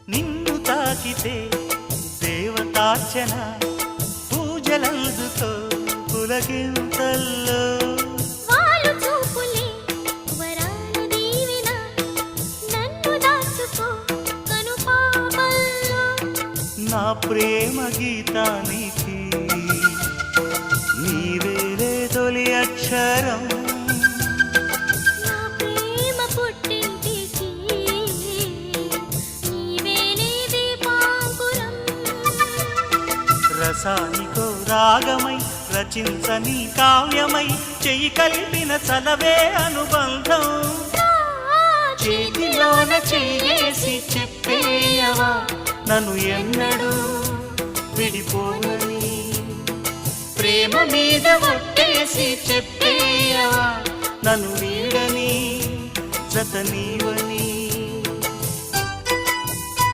నిన్ను తాకితే దేవతార్చన పూజలందుకో పులకింతల్లో వాళ్ళు చూపులే వరాల దీవెన నన్ను దాచుకో కనుపాపల్లో నా ప్రేమ గీతానికి నీవేలే తొలి అక్షరం నా ప్రేమ పుట్టింటికి నీవేలే దీపాంకురం రసానికో రాగమై రచించని కావ్యమై చెయ్యి కలిపిన చలవే అనుబంధం చేతిలోన చేసి చెప్పేయవా నన్ను ఎన్నడూ విడిపోనని ప్రేమ మీద ఒట్టేసి చెప్పేయవా నన్ను వీడని జత నీవని